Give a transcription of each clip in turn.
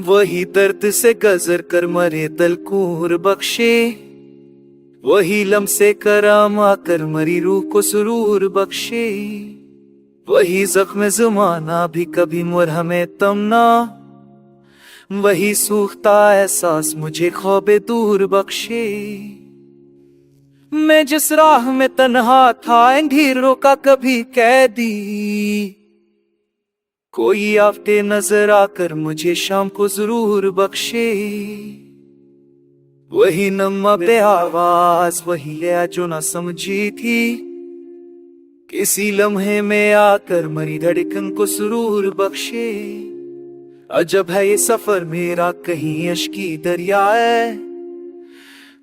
वही दर्द से गजर कर मरे दलकूर बख्शे, वही लम्से कराम आकर मरी रूह को सुरूर बख्शे। वही जख्म ज़माना भी कभी मुरहमे तमना, वही सूखता एहसास मुझे ख्वाबे दूर बख्शे। मैं जिस राह में तन्हा था अंधेरों का कभी कैदी, कोई आफ्ते नजर आकर मुझे शाम को जरूर बख्शे। वही नम्मा पे आवाज वही लिया जो ना समझी थी, किसी लम्हे में आकर मरी धड़कन को सुरूर बख्शे। अजब है ये सफर मेरा कहीं अश्की दरिया है,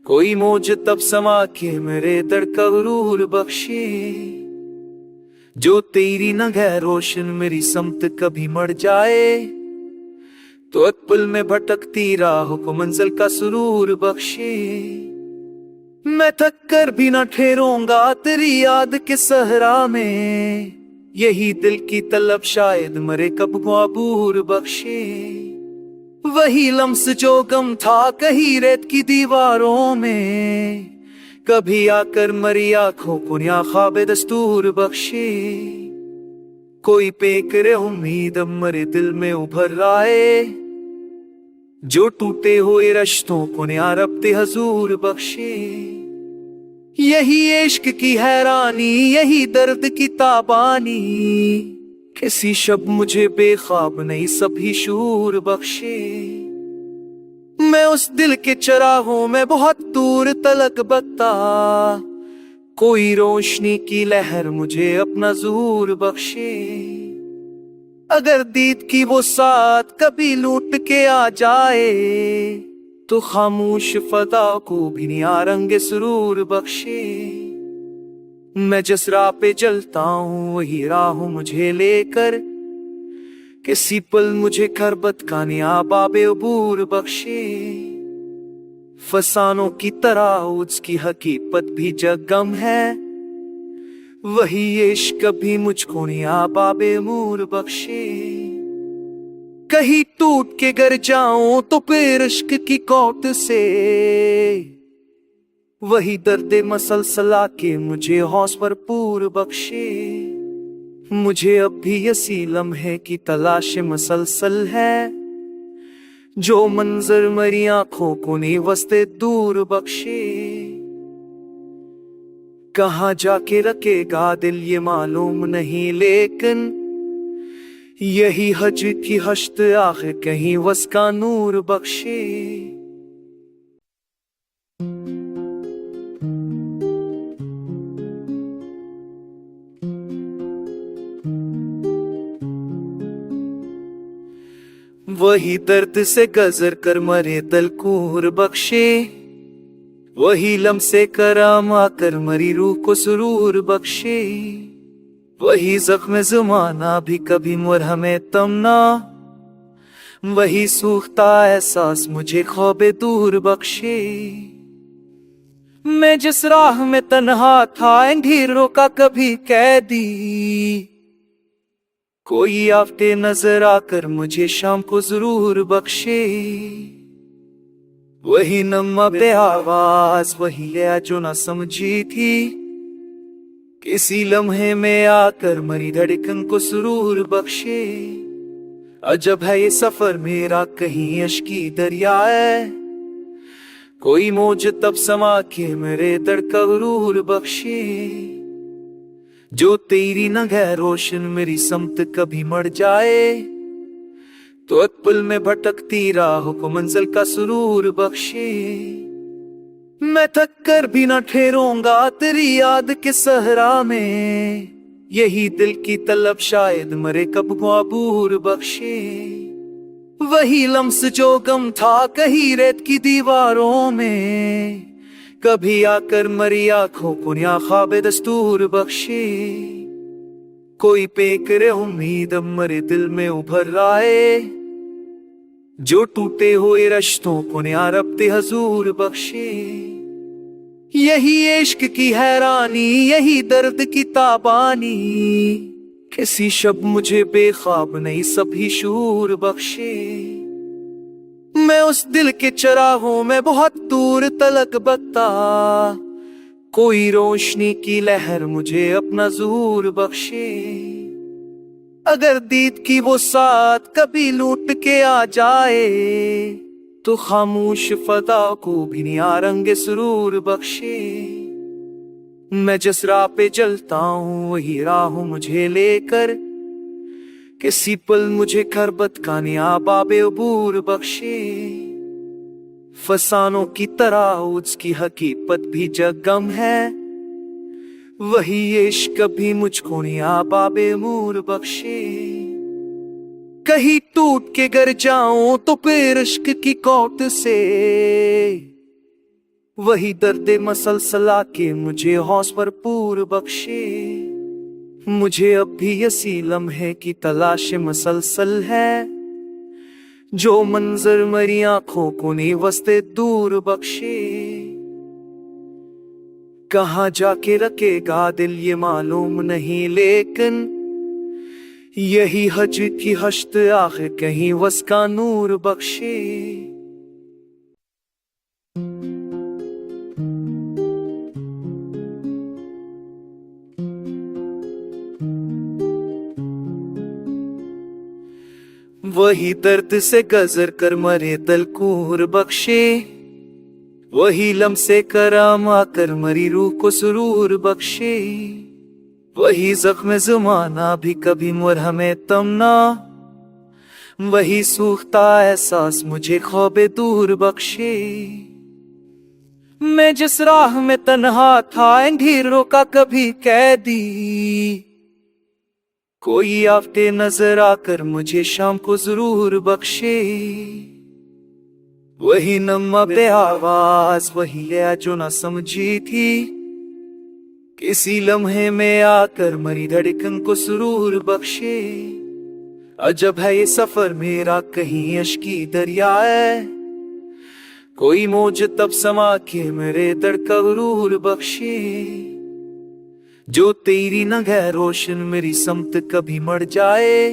कोई मौज तब समा के मेरे दर्द का गुरूर बख्शे। जो तेरी नगह रोशन मेरी समत कभी मर जाए, तो अतपुल में भटकती राहों को मंजिल का सुरूर बख्शे। मैं थक कर भी न ठहरूंगा तेरी याद के सहरा में, यही दिल की तलब शायद मरे कब को अबूर बख्शे। वही लम्स जो गम था कहीं रेत की दीवारों में, कभी आकर मरी आंखों को या ख्वाबे दस्तूर बख्शे। कोई पेकर उम्मीद अब मरे दिल में उभर आए, जो टूटे हुए रिश्तों को या रब्ते हजूर बख्शे। यही इश्क की हैरानी यही दर्द की ताबानी, किसी शब मुझे बेख्वाब नहीं सभी शूर बख्शे। मैं उस दिल के चरागों में बहुत दूर तलक बता, कोई रोशनी की लहर मुझे अपना ज़ूर बख्शे। अगर दीद की वो साथ कभी लूट के आ जाए, तो खामोश फदा को भी नियारंगे सुरूर बख्शे। मैं जिस राह पे चलता हूँ वही राह मुझे लेकर, किसी पल मुझे खरबत का नियाबाबे अबूर बख्शे। फसानों की तरह उसकी हकीकत भी जगम है, वही इश्क भी मुझको नियाबाबे अमूर बख्शे। कहीं टूट के गर जाऊं तो फिर इश्क की कोट से, वही दर्द मसलसला के मुझे हौस भरपूर बख्शे। मुझे अब भी यसी लम्हे की तलाश मसलसल है, जो मंजर मरी आंखों को नी वस्ते दूर बख्शे। कहाँ जाके रखेगा दिल ये मालूम नहीं, लेकिन यही हज की हश्त आखिर कहीं वस का नूर बख्शे। वही दर्द से गजर कर मरे दलकूर बख्शे, वही लम्से कराम आकर मरी रूह को सुरूर बख्शे। वही जख्म ज़माना भी कभी मुरहमे तमना, वही सूखता एहसास मुझे ख्वाबे दूर बख्शे। मैं जिस राह में तन्हा था अंधेरों का कभी कैदी, कोई आफ्ते नजर आकर मुझे शाम को जरूर बख्शे। वही नम्मा पे आवाज वही लिया जो ना समझी थी, किसी लम्हे में आकर मरी धड़कन को सुरूर बख्शे। अजब है ये सफर मेरा कहीं अश्की दरिया है, कोई मौज तब समा के मेरे दर्द का गुरूर बख्शे। जो तेरी नगह रोशन मेरी समत कभी मर जाए, तो अतपुल में भटकती राहों को मंजिल का सुरूर बख्शे। मैं थक कर भी न ठहरूंगा तेरी याद के सहरा में, यही दिल की तलब शायद मरे कब को अबूर बख्शे। वही लम्स जो गम था कहीं रेत की दीवारों में, कभी आकर मरी आंखों को या ख्वाबे दस्तूर बख्शे। कोई पेकर उम्मीद अब मरे दिल में उभर आए, जो टूटे हुए रिश्तों को या रब्ते हजूर बख्शे। यही इश्क की हैरानी यही दर्द की ताबानी, किसी शब मुझे बेख्वाब नहीं सभी शूर बख्शे। मैं उस दिल के चरागों में बहुत दूर तलक बता, कोई रोशनी की लहर मुझे अपना ज़हूर बख्शे। अगर दीद की वो साथ कभी लूट के आ जाए, तो खामोश फदा को भी नया रंग सुरूर बख्शे। मैं जिस राह पे चलता हूँ वही राह मुझे लेकर, किसी पल मुझे खरबत का नया बाबे अबूर बख्शे। फसानों की तरह उसकी हकीकत भी जगम है, वही इश्क भी मुझको नया बाबे अमूर बख्शे। कहीं टूट के गर जाऊं तो फिर इश्क की कौट से, वही दर्दे मसलसला के मुझे हौस भरपूर बख्शे। मुझे अब भी यसी लम्हे की तलाश मसलसल है, जो मंजर मरी आंखों को नी वस्ते दूर बख्शे। कहाँ जाके रखेगा दिल ये मालूम नहीं, लेकिन यही हज की हश्त आखिर कहीं वस का नूर बख्शे। वही दर्द से गजर कर मरे दलकूर बख्शे, वही लम्से कराम आकर मरी रूह को सुरूर बख्शे। वही जख्म ज़माना भी कभी मुरहमे तमना, वही सूखता एहसास मुझे ख्वाबे दूर बख्शे। मैं जिस राह में तन्हा था अंधेरों का कभी कैदी, कोई आफ्ते नजर आकर मुझे शाम को जरूर बख्शे। वही नम्मा बे आवाज वही है जो न समझी थी, किसी लम्हे में आकर मरी धड़कन को सुरूर बख्शे। अजब है ये सफर मेरा कहीं अश्की दरिया है, कोई मौज तब समा के मेरे दर्द का गुरूर बख्शे। जो तेरी नगह रोशन मेरी समत कभी मर जाए,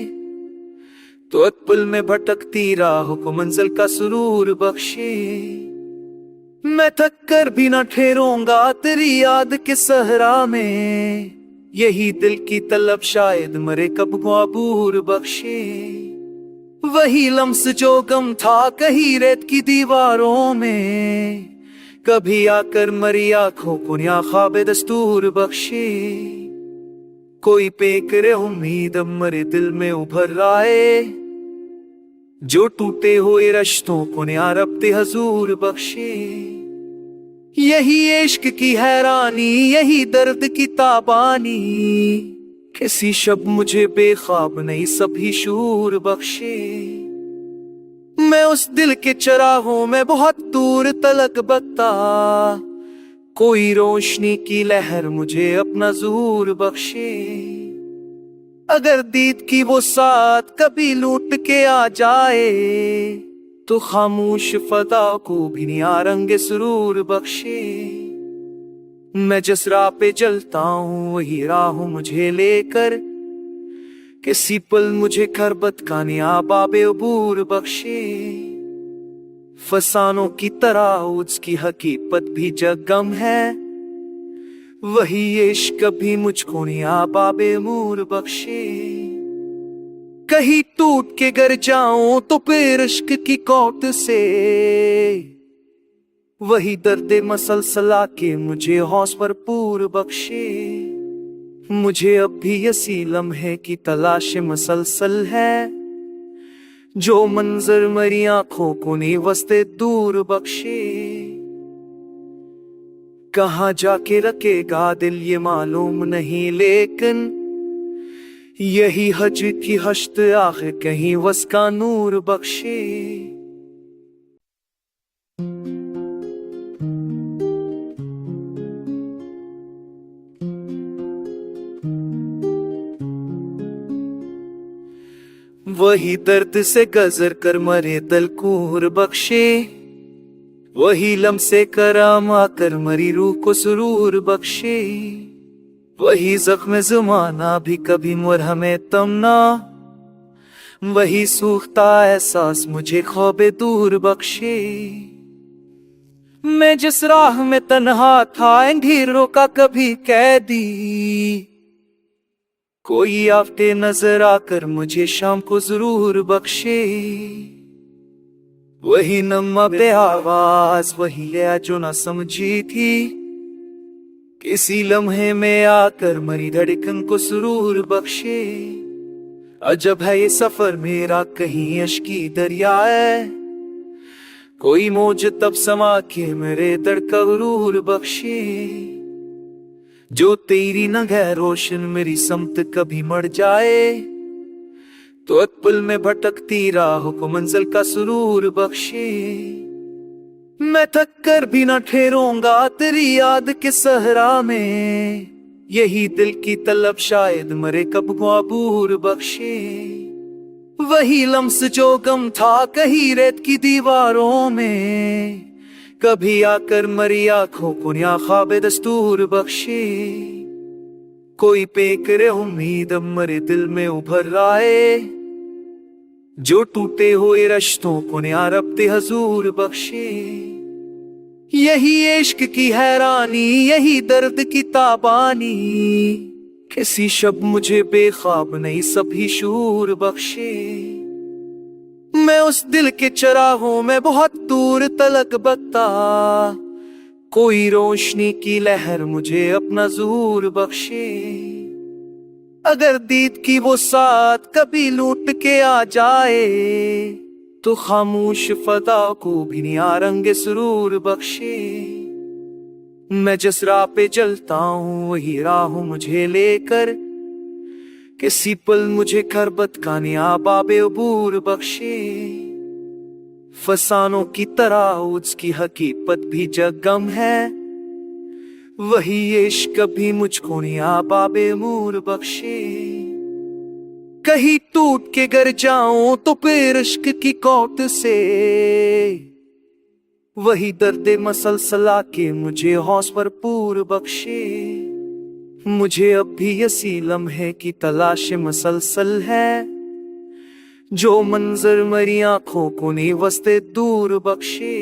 तो अतपुल में भटकती राह को मंजिल का सुरूर बख्शे। मैं थक कर भी न ठहरूंगा तेरी याद के सहरा में, यही दिल की तलब शायद मरे कब को अबूर बख्शे। वही लम्स जो गम था कहीं रेत की दीवारों में, कभी आकर मरी आंखों को नया ख्वाब दस्तूर बख्शे। कोई पेकर उम्मीद अब मरे दिल में उभर आए, जो टूटे हुए रिश्तों को नया रब्ते हजूर बख्शे। यही इश्क की हैरानी यही दर्द की ताबानी, किसी शब मुझे बेख्वाब नहीं सभी शूर बख्शे। मैं उस दिल के चरागों में बहुत दूर तलक बता, कोई रोशनी की लहर मुझे अपना ज़हूर बख्शे। अगर दीद की वो साथ कभी लूट के आ जाए, तो खामोश फदा को भी नया रंग सुरूर बख्शे। मैं जिस राह पे चलता हूँ वही राह मुझे लेकर, किसी पल मुझे खरबत का नया बाबे अबूर बख्शे। फसानों की तरह उसकी हकीकत भी जगम है, वही इश्क भी मुझको नया बाबे अमूर बख्शे। कहीं टूट के गर जाऊं तो फिर इश्क की कौट से, वही दर्दे मसलसला के मुझे हौस भरपूर बख्शे। मुझे अब भी यसी लम्हे की तलाश मसलसल है, जो मंजर मरी आंखों को नी वस्ते दूर बख्शे। कहाँ जाके रखेगा दिल ये मालूम नहीं, लेकिन यही हज की हश्त आखिर कहीं वस का नूर बख्शे। वही दर्द से गजर कर मरे दलकूर बख्शे, वही लम्से कराम आकर मरी रूह को सुरूर बख्शे। वही जख्म ज़माना भी कभी मुरहमे तमना, वही सूखता एहसास मुझे ख्वाबे दूर बख्शे। मैं जिस राह में तन्हा था अंधेरों का कभी कैदी, कोई आफ्ते नजर आकर मुझे शाम को जरूर बख्शे। वही नम्मा बे आवाज, वही लया जो न समझी थी, किसी लम्हे में आकर मरी धड़कन को सुरूर बख्शे। अजब है ये सफर मेरा, कहीं अश्की दरिया है, कोई मौज तब समा के मेरे दर्द का गुरूर बख्शे। जो तेरी नगह रोशन मेरी समत कभी मर जाए, तो एक पल में भटकती राहों को मंजिल का सुरूर बख्शे। मैं थक कर भी न ठहरूंगा तेरी याद के सहरा में, यही दिल की तलब शायद मरे कब को अबूर बख्शे। वही लम्स जो गम था कहीं रेत की दीवारों में, कभी आकर मरी आंखों को या ख्वाबे दस्तूर बख्शे। कोई पेकरे उम्मीद अब मरे दिल में उभर आए, जो टूटे हुए रिश्तों को नया रब्ते हजूर बख्शे। यही इश्क की हैरानी, यही दर्द की ताबानी, किसी शब मुझे बेख्वाब नहीं सभी शूर बख्शे। मैं उस दिल के चरागों में बहुत दूर तलक बता, कोई रोशनी की लहर मुझे अपना ज़हूर बख्शे। अगर दीद की वो साथ कभी लूट के आ जाए, तो खामोश फदा को भी नया रंग सुरूर बख्शे। मैं जिस राह पे चलता हूँ वही राह मुझे लेकर, किसी पल मुझे खरबत का नया बाबे अबूर बख्शे। फसानों की तरह उसकी हकीकत भी जगम है, वही इश्क भी मुझको नया बाबे अमूर बख्शे। कहीं टूट के गर जाऊं तो फिर इश्क की कौट से, वही दर्द मसलसला के मुझे हौस भरपूर बख्शे। मुझे अब भी यसी लम्हे की तलाश मसलसल है, जो मंजर मरी आंखों को नहीं वस्ते दूर बख्शे।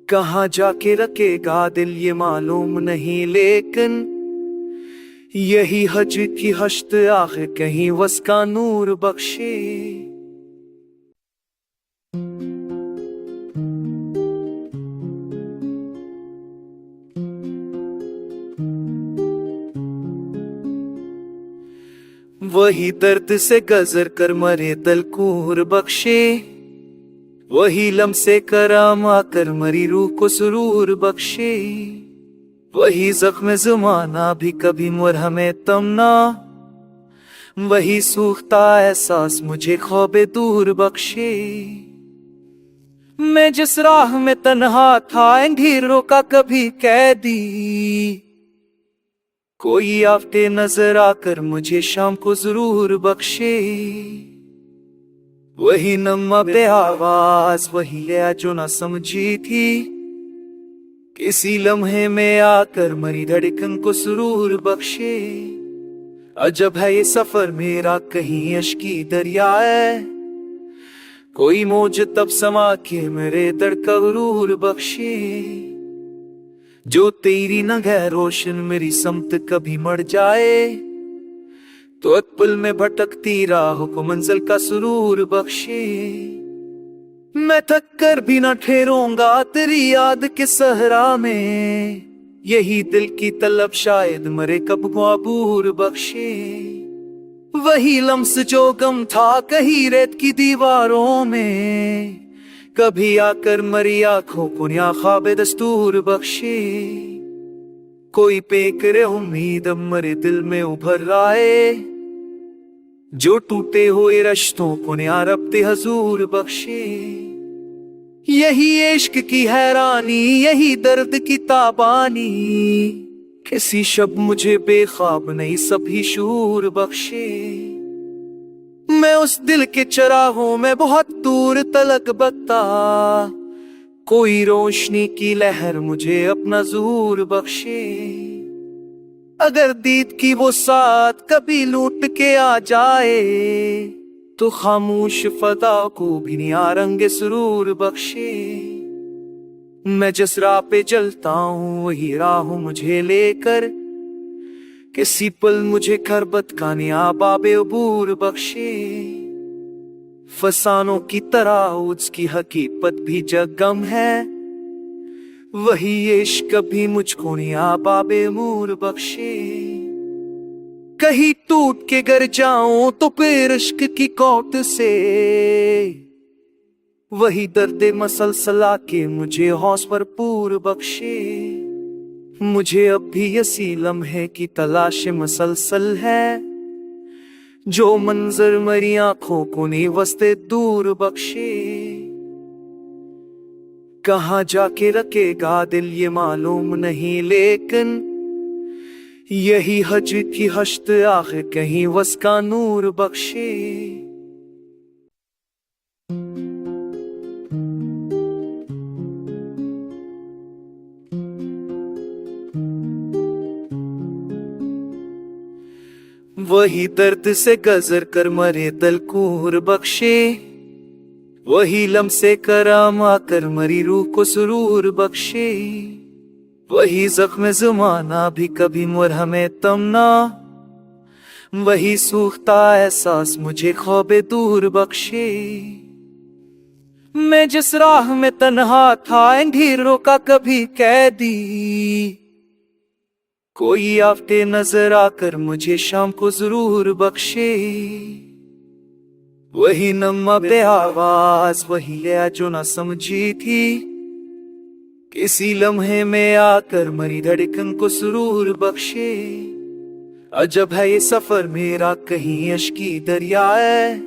कहाँ जाके रखेगा दिल ये मालूम नहीं, लेकिन यही हज की हश्त आखिर कहीं वस का नूर बख्शे। वही दर्द से गजर कर मरे दलकूर बख्शे, वही लम्से कराम आकर मरी रूह को सुरूर बख्शे। वही जख्म ज़माना भी कभी मुरहमे तमना, वही सूखता एहसास मुझे ख्वाबे दूर बख्शे। मैं जिस राह में तन्हा था अंधेरों का कभी कैदी, कोई आफ्ते नजर आकर मुझे शाम को जरूर बख्शे। वही नम्मा बे आवाज, वही लया जो न समझी थी, किसी लम्हे में आकर मरी धड़कन को सुरूर बख्शे। अजब है ये सफर मेरा, कहीं अश्की दरिया है, कोई मौज तब समा के मेरे दर्द का गुरूर बख्शे। जो तेरी नगह रोशन मेरी समत कभी मर जाए, तो एक पल में भटकती राहों को मंजिल का सुरूर बख्शे। मैं थक कर भी न ठहरूंगा तेरी याद के सहरा में, यही दिल की तलब शायद मरे कब को अबूर बख्शे। वही लम्स जो गम था कहीं रेत की दीवारों में, कभी आकर मरी आंखों को नया ख्वाबे दस्तूर बख्शे। कोई पेकरे उम्मीद अब मरे दिल में उभर आए, जो टूटे हुए रिश्तों को नया रब्ते हजूर बख्शे। यही इश्क की हैरानी, यही दर्द की ताबानी, किसी शब मुझे बेख्वाब नहीं सभी शूर बख्शे। मैं उस दिल के चरागों में बहुत दूर तलक बता, कोई रोशनी की लहर मुझे अपना ज़हूर बख्शे। अगर दीद की वो साथ कभी लूट के आ जाए, तो खामोश फदा को भी नियारंगे सुरूर बख्शे। मैं जिस राह पे चलता हूँ वही राह मुझे लेकर, किसी पल मुझे खरबत का नियाबाबे अबूर बख्शे। फसानों की तरह उसकी हकीकत भी जगम है, वही इश्क भी मुझको नियाबाबे अमूर बख्शे। कहीं टूट के गर जाऊं तो फिर इश्क की कोट से, वही दर्दे मसलसला के मुझे हौस भरपूर बख्शे। मुझे अब भी यसी लम्हे की तलाश मसलसल है, जो मंजर मरी आंखों को नी वस्ते दूर बख्शे। कहाँ जाके रखेगा दिल ये मालूम नहीं, लेकिन यही हज की हश्त आखिर कहीं वस का नूर बख्शे। वही दर्द से गजर कर मरे दलकूर बख्शे, वही लम्से कराम आकर मरी रूह को सुरूर बख्शे। वही जख्म ज़माना भी कभी मुरहमे तमना, वही सूखता एहसास मुझे ख्वाबे दूर बख्शे। मैं जिस राह में तन्हा था अंधेरों का कभी कैदी, कोई आफ्ते नजर आकर मुझे शाम को जरूर बख्शे। वही नम्मा बे आवाज वही है जो न समझी थी, किसी लम्हे में आकर मरी धड़कन को सुरूर बख्शे। अजब है ये सफर मेरा कहीं अश्की दरिया है,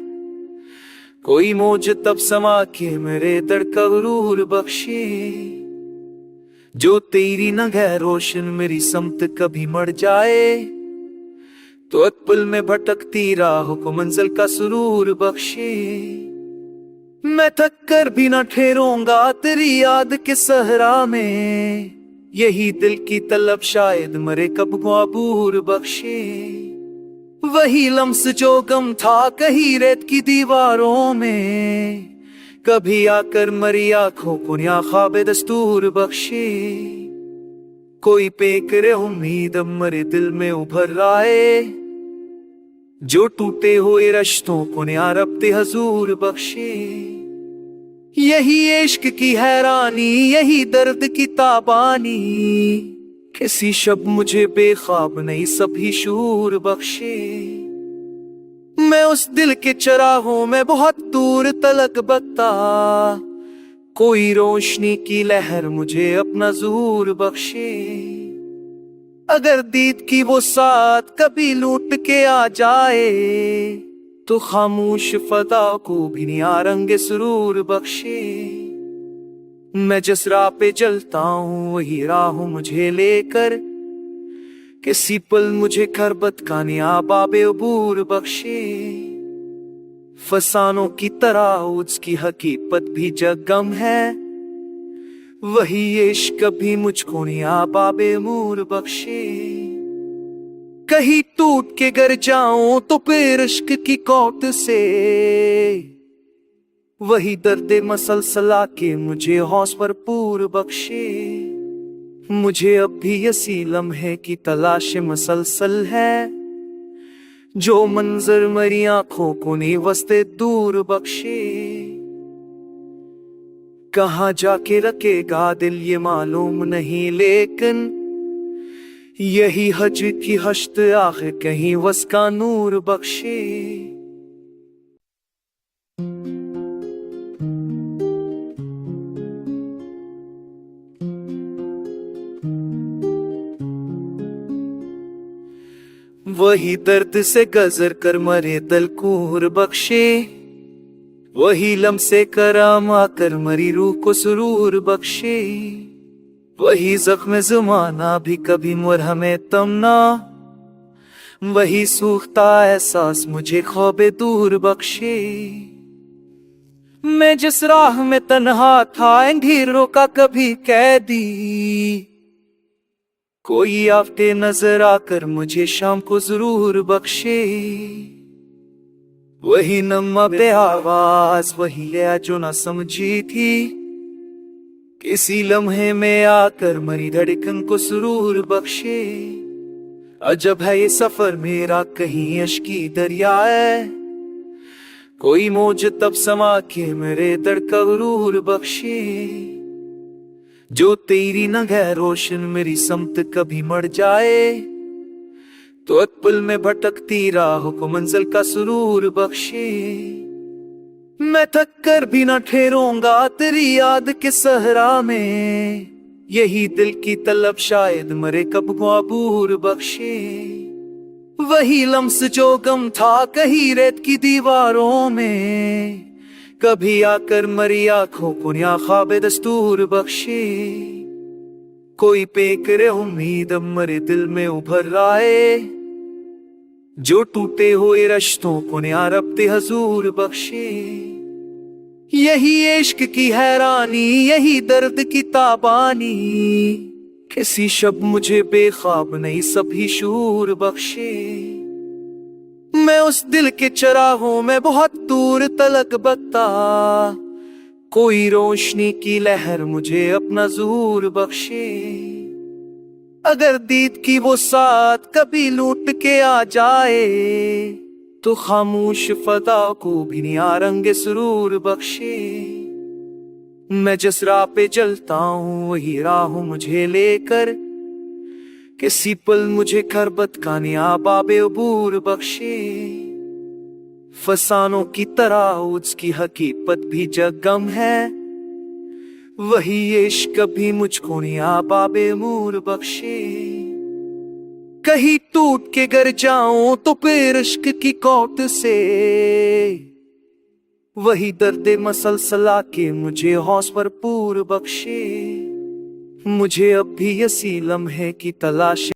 कोई मौज तब समा के मेरे दर्द का गुरूर बख्शे। जो तेरी नगह रोशन मेरी समत कभी मर जाए, तो अकबल में भटकती राहों को मंजिल का सुरूर बख्शे। मैं थक कर भी न ठहरूंगा तेरी याद के सहरा में, यही दिल की तलब शायद मरे कब को अबूर बख्शे। वही लम्स जो गम था कहीं रेत की दीवारों में, कभी आकर मरी आंखों को न्या ख्वाबे दस्तूर बख्शे। कोई पेकर उम्मीद अब मरे दिल में उभर रहा है, जो टूटे हुए रिश्तों को न्या रब्ते हजूर बख्शे। यही इश्क की हैरानी यही दर्द की ताबानी, किसी शब मुझे बेख्वाब नहीं सभी शूर बख्शे। मैं उस दिल के चरागों में बहुत दूर तलक बता, कोई रोशनी की लहर मुझे अपना ज़ूर बख्शे। अगर दीद की वो साथ कभी लूट के आ जाए, तो खामोश फदा को भी नियारंगे सुरूर बख्शे। मैं जिस राह पे चलता हूँ वही राह मुझे लेकर, किसी पल मुझे खरबत का नियाबाबे अबूर बख्शे। फसानों की तरह उसकी हकीकत भी जगम है, वही इश्क भी मुझको नियाबाबे अमूर बख्शे। कहीं टूट के गर जाऊं तो फिर इश्क की कोट से, वही दर्दे मसलसला के मुझे हौस भरपूर बख्शे। मुझे अब भी यसी लम्हे की तलाश मसलसल है, जो मंजर मरी आंखों को नी वस्ते दूर बख्शे। कहाँ जाके रखेगा दिल ये मालूम नहीं, लेकिन यही हज की हश्त आखिर कहीं वस का नूर बख्शे। वही दर्द से गजर कर मरे दलकूर बख्शे, वही लम्से कराम आकर मरी रूह को सुरूर बख्शे। वही जख्म ज़माना भी कभी मुरहमे तमना, वही सूखता एहसास मुझे ख्वाबे दूर बख्शे। मैं जिस राह में तन्हा था अंधेरों का कभी कैदी, कोई आफते नजर आकर मुझे शाम को जरूर बख्शे। वही नम्मा बे आवाज, वही लय जो न समझी थी, किसी लम्हे में आकर मरी धड़कन को सुरूर बख्शे। अजब है ये सफर मेरा, कहीं अश्की दरिया है, कोई मौज तब समा के मेरे दर्द का गुरूर बख्शे। जो तेरी नगह रोशन मेरी समत कभी मर जाए, तो एक पल में भटकती राहों को मंजिल का सुरूर बख्शे। मैं थक कर भी न ठहरूंगा तेरी याद के सहरा में, यही दिल की तलब शायद मरे कब को अबूर बख्शे। वही लम्स जो गम था कहीं रेत की दीवारों में, कभी आकर मरी आंखों को न्या ख्वाब दस्तूर बख्शे। कोई पेकरे उम्मीद अब मरे दिल में उभर आए, जो टूटे हुए रिश्तों को न्या रब्ते हजूर बख्शे। यही इश्क की हैरानी, यही दर्द की ताबानी, किसी शब मुझे बेख्वाब नहीं सभी शूर बख्शे। मैं उस दिल के चरागों में बहुत दूर तलक बता, कोई रोशनी की लहर मुझे अपना ज़हूर बख्शे। अगर दीद की वो साथ कभी लूट के आ जाए, तो खामोश फदा को भी निया रंग सुरूर बख्शे। मैं जिस राह पे चलता हूँ वही राह मुझे लेकर, किसी पल मुझे खरबत का निया बाबे अबूर बख्शे। फसानों की तरह उसकी हकीकत भी जगम है, वही इश्क भी मुझको निया बाबे अमूर बख्शे। कहीं टूट के गर जाऊं तो फिर इश्क की कोट से, वही दर्दे मसलसला के मुझे हौस भरपूर बख्शे। मुझे अब भी यसी लम्हे की तलाश